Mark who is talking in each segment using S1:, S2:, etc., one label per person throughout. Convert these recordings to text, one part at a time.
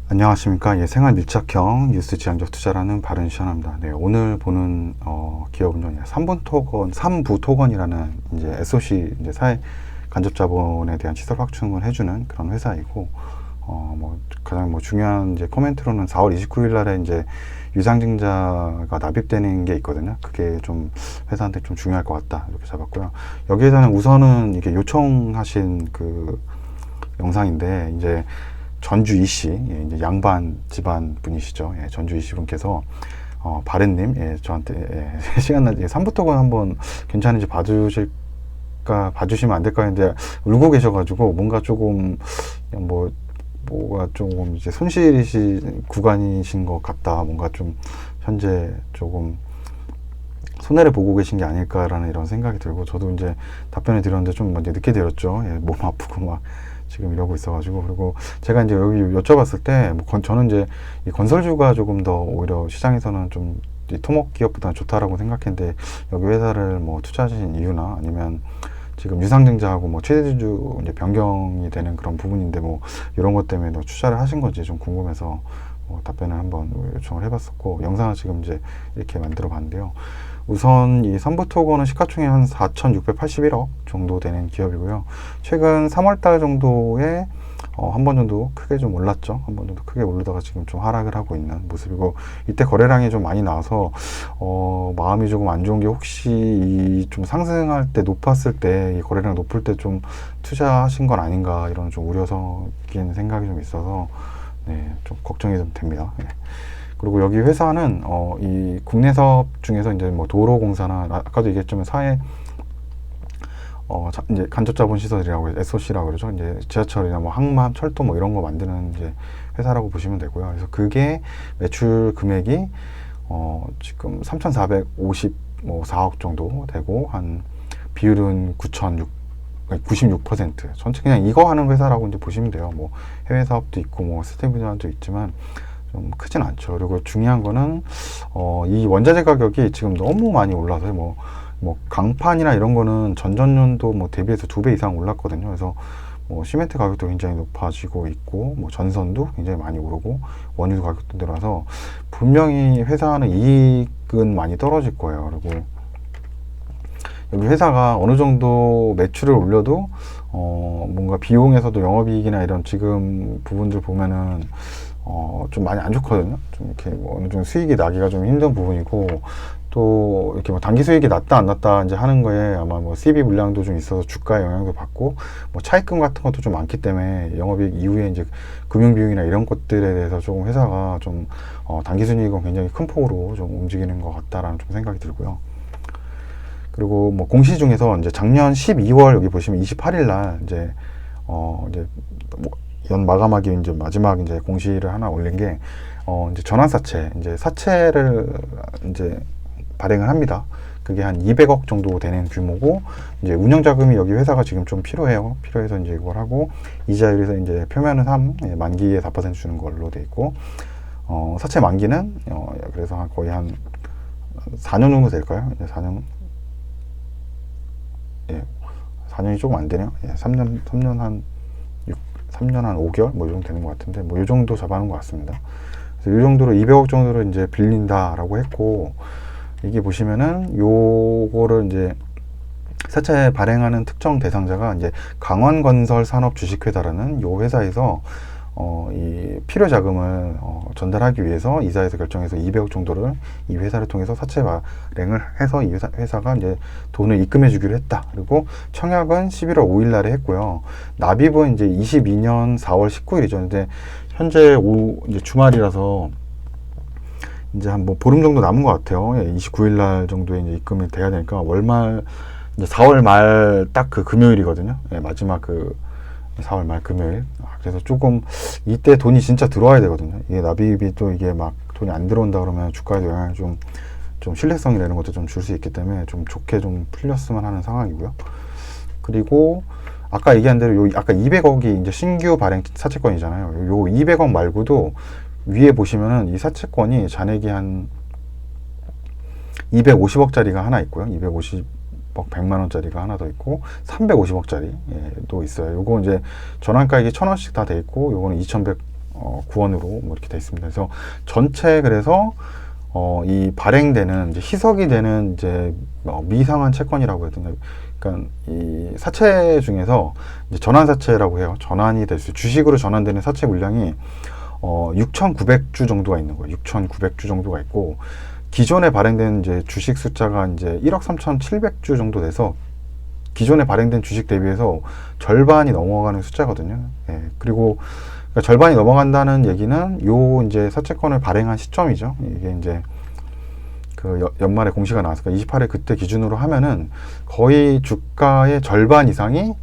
S1: 안녕하십니까. 예, 생활 밀착형 뉴스 지향적 투자라는 바른 시연합니다. 네, 오늘 보는 기업은요, 삼부 토건이라는 이제 SOC 이제 사회 간접 자본에 대한 시설 확충을 해주는 그런 회사이고, 가장 중요한 이제 코멘트로는 4월 29일 날에 이제 유상증자가 납입되는 게 있거든요. 그게 좀 회사한테 좀 중요할 것 같다 이렇게 잡았고요. 여기에서는 우선은 이게 요청하신 그 영상인데 이제 전주 이씨, 이제 양반 집안 분이시죠. 예, 전주 이씨 분께서 바른님, 예, 저한테 시간 날 때 삼부토건 한번 괜찮은지 봐주시면 안 될까 했는데 울고 계셔가지고 뭔가 조금 뭐가 조금 이제 손실이신 구간이신 것 같다. 뭔가 좀 현재 조금 손해를 보고 계신 게 아닐까라는 이런 생각이 들고 저도 이제 답변을 드렸는데 좀 먼저 늦게 드렸죠. 예, 몸 아프고 막 지금 이러고 있어가지고. 그리고 제가 이제 여기 여쭤봤을 때 저는 이제 이 건설주가 조금 더 오히려 시장에서는 좀 토목 기업보다는 좋다라고 생각했는데 여기 회사를 투자하신 이유나 아니면 지금 유상증자하고 최대주주 이제 변경이 되는 그런 부분인데 이런 것 때문에 투자를 하신 건지 좀 궁금해서 답변을 한번 요청을 해봤었고 영상을 지금 이제 이렇게 만들어 봤는데요. 우선 이 삼부토건은 시가총액 한 4,681억 정도 되는 기업이고요. 최근 3월달 정도에 한 번 정도 크게 좀 올랐죠. 한 번 정도 크게 오르다가 지금 좀 하락을 하고 있는 모습이고 이때 거래량이 좀 많이 나와서 마음이 조금 안 좋은 게 혹시 이 좀 상승할 때 높았을 때 이 거래량 높을 때 좀 투자하신 건 아닌가 이런 좀 우려적인 생각이 좀 있어서 네, 좀 걱정이 좀 됩니다. 네. 그리고 여기 회사는 이 국내 사업 중에서 이제 도로공사나 아까도 얘기했지만 사회 이제 간접자본 시설이라고 SOC라고 그러죠. 이제 지하철이나 항만, 철도 이런 거 만드는 이제 회사라고 보시면 되고요. 그래서 그게 매출 금액이 지금 3,454억 정도 되고 한 비율은 96% 전체 그냥 이거 하는 회사라고 이제 보시면 돼요. 해외 사업도 있고 스테이블도 있지만 좀 크진 않죠. 그리고 중요한 거는 이 원자재 가격이 지금 너무 많이 올라서 강판이나 이런 거는 전전년도 대비해서 2배 이상 올랐거든요. 그래서 시멘트 가격도 굉장히 높아지고 있고 전선도 굉장히 많이 오르고 원유 가격도 늘어서 분명히 회사는 이익은 많이 떨어질 거예요. 그리고 여기 회사가 어느 정도 매출을 올려도 뭔가 비용에서도 영업이익이나 이런 지금 부분들 보면은 좀 많이 안 좋거든요. 좀 이렇게 어느 정도 수익이 나기가 좀 힘든 부분이고 또 이렇게 단기 수익이 났다 안 났다 이제 하는 거에 아마 CB 물량도 좀 있어서 주가에 영향도 받고 차입금 같은 것도 좀 많기 때문에 영업이익 이후에 이제 금융 비용이나 이런 것들에 대해서 조금 회사가 좀 단기 순이익은 굉장히 큰 폭으로 좀 움직이는 것 같다라는 좀 생각이 들고요. 그리고 공시 중에서 이제 작년 12월 여기 보시면 28일 날 이제 연 마감하기 이제 마지막 이제 공시를 하나 올린 게 이제 전환사채 이제 사채를 이제 발행을 합니다. 그게 한 200억 정도 되는 규모고 이제 운영 자금이 여기 회사가 지금 좀 필요해요. 필요해서 이제 이걸 하고 이자율에서 이제 표면은 3, 만기에 4% 주는 걸로 돼 있고 사채 만기는 그래서 거의 한 4년 정도 될까요? 4년 4년이 조금 안 되네요. 3년 한 5개월 이 정도 되는 것 같은데 이 정도 잡아놓은 것 같습니다. 그래서 이 정도로 200억 정도로 이제 빌린다라고 했고 이게 보시면은 요거를 이제 사채 발행하는 특정 대상자가 이제 강원건설산업 주식회사라는 요 회사에서 이 필요 자금을 전달하기 위해서 이사에서 결정해서 200억 정도를 이 회사를 통해서 사채 발행을 해서 이 회사가 이제 돈을 입금해 주기로 했다. 그리고 청약은 11월 5일 날에 했고요. 납입은 이제 22년 4월 19일이죠. 근데 현재 이제 주말이라서 이제 한 보름 정도 남은 것 같아요. 29일 날 정도에 이제 입금이 돼야 되니까 월말 이제 4월 말 딱 그 금요일이거든요. 마지막 4월 말 금요일. 그래서 조금 이때 돈이 진짜 들어와야 되거든요. 이게 납입이 또 이게 돈이 안 들어온다 그러면 주가에도 영향을 좀 신뢰성이나 이런 것도 좀 줄 수 있기 때문에 좀 좋게 좀 풀렸으면 하는 상황이고요. 그리고 아까 얘기한 대로 아까 200억이 이제 신규 발행 사채권이잖아요. 요 200억 말고도 위에 보시면은 이 사채권이 잔액이 한 250억짜리가 하나 있고요. 250억 100만원짜리가 하나 더 있고 350억짜리도 있어요. 요거 이제 전환가액이 1,000원씩 다 돼 있고 요거는 2,100 구원으로 뭐 이렇게 돼 있습니다. 그래서 전체 그래서 이 발행되는 이제 희석이 되는 이제 미상한 채권이라고 해야 되나? 그러니까 이 사채 중에서 이제 전환 사채라고 해요. 전환이 될 수, 주식으로 전환되는 사채 물량이 6,900주 정도가 있는 거예요. 6,900주 정도가 있고, 기존에 발행된 이제 주식 숫자가 이제 1억 3,700주 정도 돼서 기존에 발행된 주식 대비해서 절반이 넘어가는 숫자거든요. 예. 그리고 그러니까 절반이 넘어간다는 얘기는 요 이제 사채권을 발행한 시점이죠. 이게 이제 그 연말에 공시가 나왔으니까 28일 그때 기준으로 하면은 거의 주가의 절반 이상이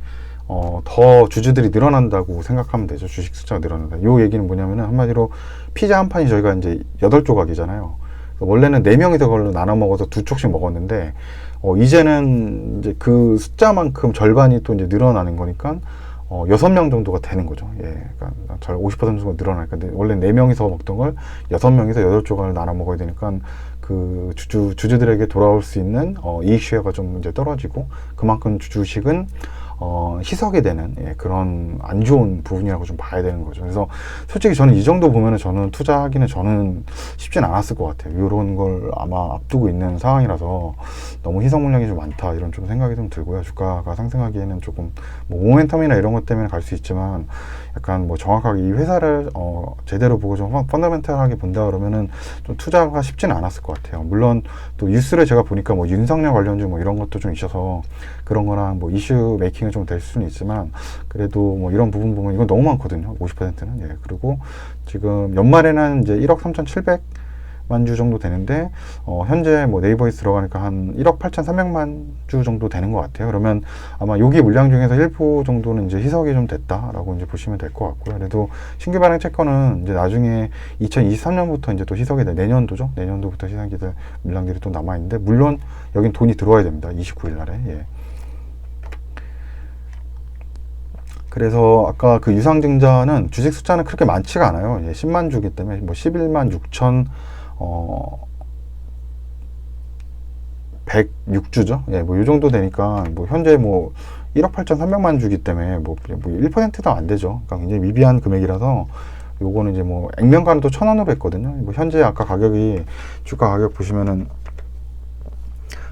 S1: 더 주주들이 늘어난다고 생각하면 되죠. 주식 숫자가 늘어난다. 요 얘기는 뭐냐면은 한마디로 피자 한 판이 저희가 이제 8조각이잖아요. 원래는 4명이서 그걸로 나눠 먹어서 2쪽씩 먹었는데 이제는 이제 그 숫자만큼 절반이 또 이제 늘어나는 거니까 6명 정도가 되는 거죠. 예. 그러니까 50% 정도 늘어나니까. 근데 원래 4명이서 먹던 걸 6명이서 8조각을 나눠 먹어야 되니까 그 주주들에게 돌아올 수 있는 이익 쉐어가 좀 이제 떨어지고, 그만큼 주식은 희석이 되는 그런 안 좋은 부분이라고 좀 봐야 되는 거죠. 그래서 솔직히 저는 이 정도 보면은 저는 투자하기는 저는 쉽진 않았을 것 같아요. 이런 걸 아마 앞두고 있는 상황이라서 너무 희석 물량이 좀 많다, 이런 좀 생각이 좀 들고요. 주가가 상승하기에는 조금 뭐 모멘텀이나 이런 것 때문에 갈 수 있지만, 약간 뭐 정확하게 이 회사를 제대로 보고 좀 펀더멘탈하게 본다 그러면은 좀 투자가 쉽지는 않았을 것 같아요. 물론 또 뉴스를 제가 보니까 뭐 윤석열 관련주 뭐 이런 것도 좀 있어서 그런 거랑 뭐 이슈 메이킹은 좀 될 수는 있지만, 그래도 뭐 이런 부분 보면 이건 너무 많거든요. 50%는. 예. 그리고 지금 연말에는 이제 1억 3,700만 주 정도 되는데, 현재 뭐 네이버에 들어가니까 한 1억 8,300만 주 정도 되는 것 같아요. 그러면 아마 여기 물량 중에서 일부 정도는 이제 희석이 좀 됐다라고 이제 보시면 될 것 같고요. 그래도 신규 발행 채권은 이제 나중에 2023년부터 이제 또 희석이 될, 내년도죠. 내년도부터 희석이 될 물량들이 또 남아있는데, 물론 여긴 돈이 들어와야 됩니다. 29일 날에. 예. 그래서 아까 그 유상증자는 주식 숫자는 그렇게 많지가 않아요. 10만 주기 때문에 뭐 11만 6천 106주죠. 예, 뭐 이 정도 되니까 뭐 현재 뭐 1억 8,300만 주기 때문에 뭐 1%도 안 되죠. 그러니까 굉장히 미비한 금액이라서 요거는 이제 뭐 액면가는 또 1,000원으로 했거든요. 뭐 현재 아까 가격이 주가 가격 보시면은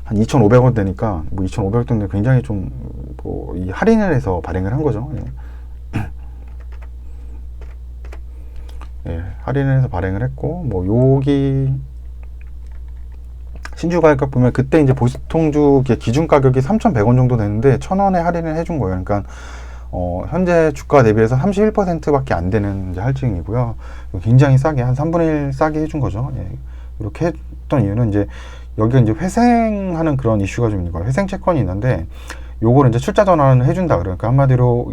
S1: 한 2,500원 되니까 뭐 2,500원 때문에 굉장히 좀 뭐 이 할인을 해서 발행을 한 거죠. 예. 예, 할인을 해서 발행을 했고, 뭐 여기 신주 가격 보면 그때 이제 보통주 기준 가격이 3,100원 정도 되는데 1,000원에 할인을 해준 거예요. 그러니까 현재 주가 대비해서 31%밖에 안 되는 이제 할증이고요. 굉장히 싸게, 한 3분의 1 싸게 해준 거죠. 예. 이렇게 했던 이유는 이제 여기가 이제 회생하는 그런 이슈가 좀 있는 거예요. 회생 채권이 있는데 요거를 이제 출자 전환을 해준다. 그러니까 한마디로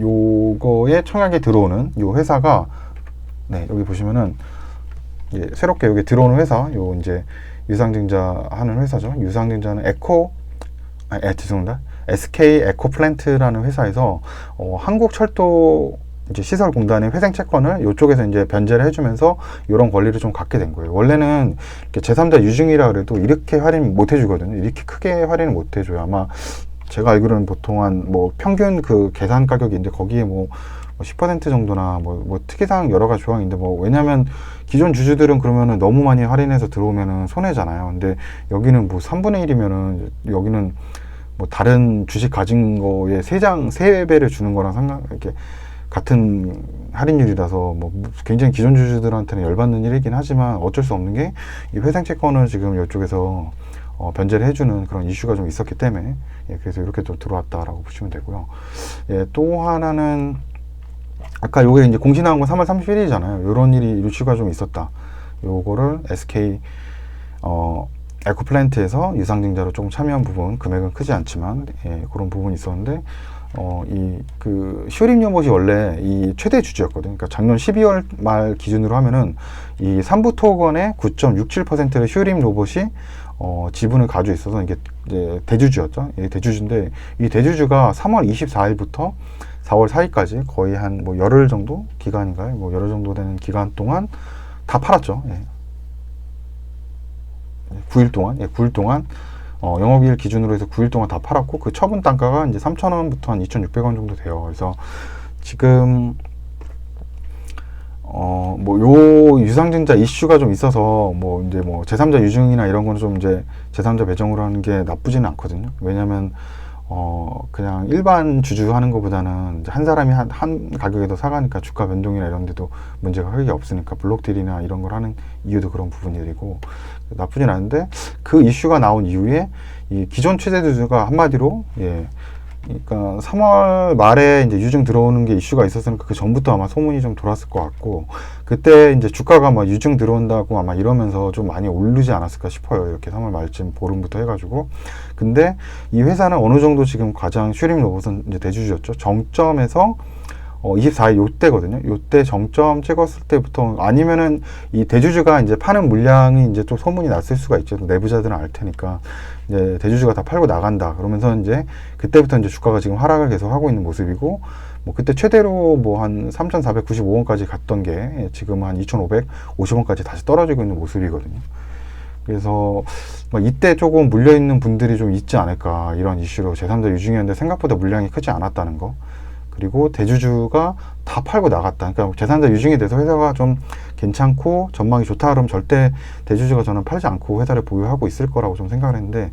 S1: 요거에 청약에 들어오는 요 회사가, 네, 여기 보시면은 새롭게 여기 들어오는 회사, 요 이제 유상증자 하는 회사죠. 유상증자는 죄송합니다. SK 에코플랜트라는 회사에서 한국철도 이제 시설공단의 회생 채권을 이쪽에서 이제 변제를 해주면서 이런 권리를 좀 갖게 된 거예요. 원래는 제3자 유증이라 그래도 이렇게 할인 못 해주거든요. 이렇게 크게 할인을 못 해줘요. 아마 제가 알기로는 보통 한 뭐 평균 그 계산 가격인데 거기에 뭐 10% 정도나 뭐 특이사항 여러 가지 조항인데, 뭐 왜냐면 기존 주주들은 그러면은 너무 많이 할인해서 들어오면은 손해잖아요. 근데 여기는 뭐 3분의 1이면은 여기는 뭐 다른 주식 가진 거에 3배를 주는 거랑 이렇게 같은 할인율이라서 뭐 굉장히 기존 주주들한테는 열받는 일이긴 하지만 어쩔 수 없는 게 이 회생 채권을 지금 이쪽에서 변제를 해주는 그런 이슈가 좀 있었기 때문에, 예, 그래서 이렇게 또 들어왔다라고 보시면 되고요. 예, 또 하나는 아까 요게 이제 공시 나온 건 3월 31일이잖아요. 요런 일이 이슈가 좀 있었다. 요거를 SK 에코플랜트에서 유상증자로 조금 참여한 부분, 금액은 크지 않지만 그런 부분이 있었는데, 그 슈림 요봇이 원래 이 최대 주주였거든요. 그러니까 작년 12월 말 기준으로 하면은 이 삼부토건의 9.67%를 슈림 로봇이 지분을 가지고 있어서 이게 이제 대주주였죠. 대주주인데 이 대주주가 3월 24일부터 4월 4일까지 거의 한 뭐 열흘 정도 기간인가요? 뭐 열흘 정도 되는 기간 동안 다 팔았죠. 9일 동안, 9일 동안 영업일 기준으로 해서 9일 동안 다 팔았고, 그 처분 단가가 이제 3,000원부터 한 2,600원 정도 돼요. 그래서 지금 유상증자 이슈가 좀 있어서 뭐 이제 뭐 제3자 유증이나 이런 거는 좀 이제 제3자 배정으로 하는 게 나쁘지는 않거든요. 왜냐면 그냥 일반 주주하는 것보다는 이제 한 사람이 한 가격에도 사가니까 주가 변동이나 이런 데도 문제가 크게 없으니까 블록딜이나 이런 걸 하는 이유도 그런 부분들이고 나쁘진 않은데, 그 이슈가 나온 이후에 이 기존 최대 주주가 한마디로 그러니까 3월 말에 이제 유증 들어오는 게 이슈가 있었으니까 그 전부터 아마 소문이 좀 돌았을 것 같고, 그때 이제 주가가 막 유증 들어온다고 아마 이러면서 좀 많이 오르지 않았을까 싶어요. 이렇게 3월 말쯤 보름부터 해가지고. 근데 이 회사는 어느 정도 지금 가장 슈림 로봇은 이제 대주주였죠. 정점에서 24일 요때거든요. 요때 정점 찍었을 때부터, 아니면은 이 대주주가 이제 파는 물량이 이제 좀 소문이 났을 수가 있죠. 내부자들은 알 테니까. 이제 대주주가 다 팔고 나간다. 그러면서 이제 그때부터 이제 주가가 지금 하락을 계속 하고 있는 모습이고, 뭐 그때 최대로 뭐 한 3,495원까지 갔던 게 지금 한 2,550원까지 다시 떨어지고 있는 모습이거든요. 그래서 이때 조금 물려있는 분들이 좀 있지 않을까, 이런 이슈로 제3자 유증이었는데 생각보다 물량이 크지 않았다는 거. 그리고 대주주가 다 팔고 나갔다. 그러니까 제3자 유증이 돼서 회사가 좀 괜찮고 전망이 좋다 그러면 절대 대주주가 저는 팔지 않고 회사를 보유하고 있을 거라고 좀 생각을 했는데,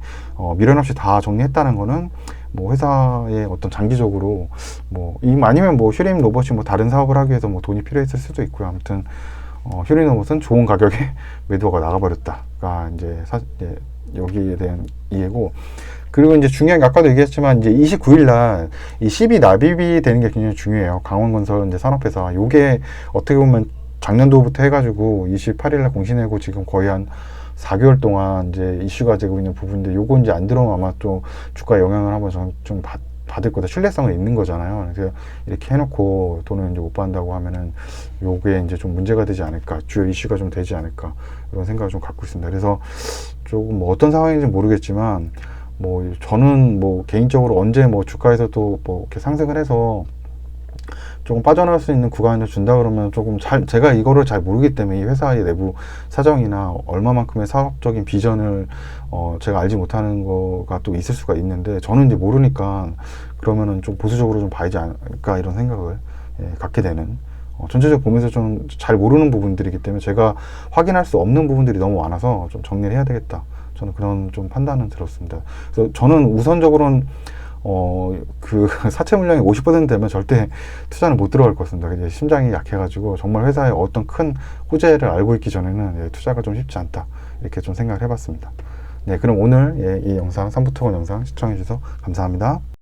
S1: 미련 없이 다 정리했다는 거는 뭐 회사의 어떤 장기적으로 뭐 아니면 뭐 슈림 로봇이 뭐 다른 사업을 하기 위해서 뭐 돈이 필요했을 수도 있고요. 아무튼 슈림 로봇은 좋은 가격에 매도가 나가버렸다가 이제 여기에 대한 이해고. 그리고 이제 중요한 게 아까도 얘기했지만 이제 29일 날 이 12 납입이 되는 게 굉장히 중요해요. 강원건설 이제 산업회사. 요게 어떻게 보면 작년도부터 해가지고 28일 날 공시내고 지금 거의 한 4개월 동안 이제 이슈가 되고 있는 부분인데, 요거 이제 안 들어오면 아마 또 주가 영향을 한번 좀 받을 거다. 신뢰성은 있는 거잖아요. 그래서 이렇게 해놓고 돈을 이제 못 받는다고 하면은 요게 이제 좀 문제가 되지 않을까, 주요 이슈가 좀 되지 않을까, 이런 생각을 좀 갖고 있습니다. 그래서 조금 뭐 어떤 상황인지 모르겠지만, 뭐 저는 뭐 개인적으로 언제 뭐 주가에서도 뭐 이렇게 상승을 해서 조금 빠져나갈 수 있는 구간을 준다 그러면 조금 제가 이거를 잘 모르기 때문에 이 회사의 내부 사정이나 얼마만큼의 사업적인 비전을 제가 알지 못하는 거가 또 있을 수가 있는데, 저는 이제 모르니까 그러면은 좀 보수적으로 좀 봐야지 않을까, 이런 생각을 갖게 되는, 전체적으로 보면서 좀 잘 모르는 부분들이기 때문에 제가 확인할 수 없는 부분들이 너무 많아서 좀 정리를 해야 되겠다, 저는 그런 좀 판단은 들었습니다. 그래서 저는 우선적으로는 그 사채 물량이 50% 되면 절대 투자는 못 들어갈 것 같습니다. 이제 심장이 약해가지고 정말 회사의 어떤 큰 호재를 알고 있기 전에는 투자가 좀 쉽지 않다, 이렇게 좀 생각을 해봤습니다. 네, 그럼 오늘 이 영상 3부 토론 영상 시청해 주셔서 감사합니다.